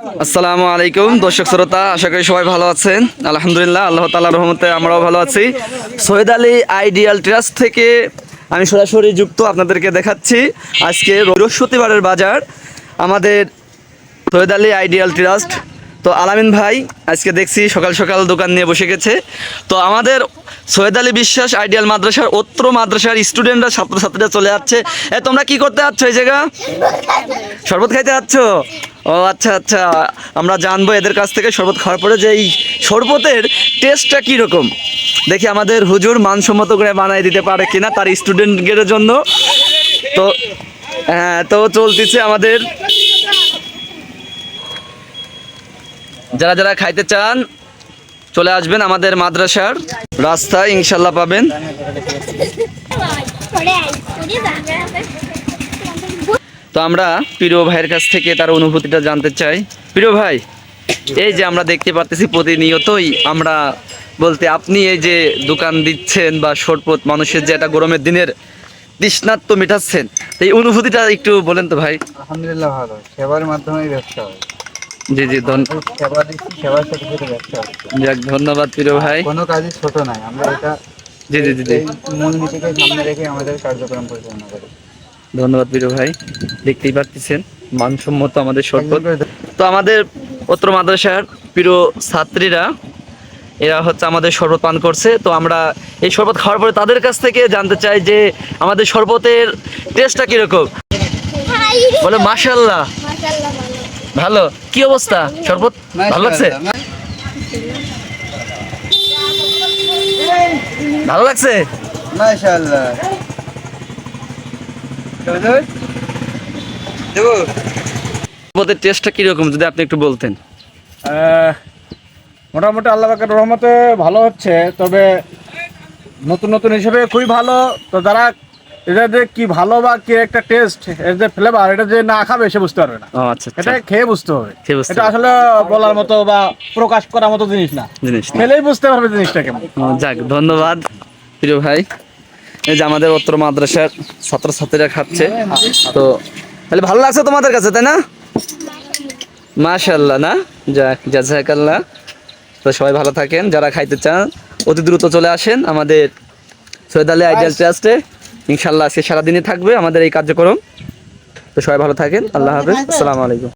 আসসালামু আলাইকুম দর্শক শ্রোতা, আশা করি সবাই ভালো আছেন। আলহামদুলিল্লাহ, আল্লাহ তাআলার রহমতে আমরাও ভালো আছি। সৈয়দ আলী আইডিয়াল ট্রাস্ট থেকে আমি সরাসরি যুক্ত আপনাদেরকে দেখাচ্ছি আজকে বৃহস্পতিবারের বাজার আমাদের সৈয়দ আলী আইডিয়াল ট্রাস্ট। তো আলামিন ভাই আজকে দেখছি সকাল সকাল দোকান নিয়ে বসে গেছে। তো আমাদের সৈয়দ আলী বিশ্বাস আইডিয়াল মাদ্রাসার অত্র মাদ্রাসার স্টুডেন্টরা ছাত্রছাত্রীরা চলে যাচ্ছে। তোমরা কি করতে যাচ্ছ এই জায়গা? শরবত খাইতে যাচ্ছ? ও আচ্ছা আচ্ছা, আমরা জানবো এদের কাছ থেকে শরবত খাওয়ার পরে যে এই শরবতের টেস্টটা কীরকম। দেখি আমাদের হুজুর মানসম্মত করে বানিয়ে দিতে পারে কিনা তার স্টুডেন্টদের জন্য। তো হ্যাঁ, তো চলতেছে আমাদের। যারা যারা খাইতে চান চলে আসবেন আমাদের মাদ্রাসার রাস্তায়, ইনশাল্লাহ পাবেন। তো আমরা প্রিয় ভাইয়ের কাছ থেকে তার অনুভূতিটা জানতে চাই। প্রিয় ভাই, এই যে আমরা দেখতে পারতেছি প্রতিনিয়তই আমরা বলতে আপনি এই যে দোকান দিচ্ছেন বা শরবত মানুষের যে একটা গরমের দিনের তৃষ্ণার্ত মেটাচ্ছেন, এই অনুভূতিটা একটু বলেন তো ভাই। আলহামদুলিল্লাহ, ভালো। সেবার মাধ্যমেই ব্যবসা হয়। জি জি, সেবা দিচ্ছি, সেবার সাথে সাথে ব্যবসা হচ্ছে। যাক, ধন্যবাদ প্রিয় ভাই। কোনো কাজই ছোট নয়, আমরা এটা জি জি জি জি, মূলনীতিকে সামনে রেখে আমাদের কার্যক্রম পরিচালনা করি। ধন্যবাদ প্রিয় ভাই। দেখতেই পাচ্ছেন মানসম্মত আমাদের শরবত। তো আমাদের অত্র মাদ্রাসার প্রিয় ছাত্রীরা এরা হচ্ছে আমাদের শরবত পান করছে। তো আমরা এই শরবত খাওয়ার পরে তাদের কাছ থেকে জানতে চাই যে আমাদের শরবতের টেস্টটা কিরকম। বলে মাশাআল্লাহ, ভালো। কি অবস্থা, শরবত ভালো লাগছে? ভালো লাগছে মাশাআল্লাহ। শরবতের টেস্টটা কিরকম যদি আপনি একটু বলতেন। মোটামুটি আল্লাহ পাকের রহমতে ভালো হচ্ছে, তবে নতুন নতুন হিসেবে খুবই ভালো। তো যারা এটা যে কি ভালো বা কি একটা টেস্ট, এর যে ফ্লেভার, এটা যে না খাবে সে বুঝতে পারবে না। ও আচ্ছা, এটা খেয়ে বুঝতে হবে। খেয়ে বুঝতে এটা হবে। আসলে বলার মতো বা প্রকাশ করার মতো জিনিস না, খেলেই বুঝতে পারবে জিনিসটা কেমন। যাক, ধন্যবাদ প্রিয় ভাই। এই যে আমাদের উত্তর মাদ্রাসার ছাত্রছাত্রীরা খাচ্ছে। তো তাহলে ভালো লাগছে তোমাদের কাছে, তাই না? মাশাআল্লাহ। না, যাক, জাযাকাল্লাহ। তো সবাই ভালো থাকেন। যারা খাইতে চান অতি দ্রুত চলে আসেন আমাদের সৈয়দ আলী আইডিয়াল ট্রাস্টে। ইনশাল্লাহ আজকে সারাদিনই থাকবে আমাদের এই কার্যক্রম। তো সবাই ভালো থাকেন। আল্লাহ হাফেজ, আসসালামু আলাইকুম।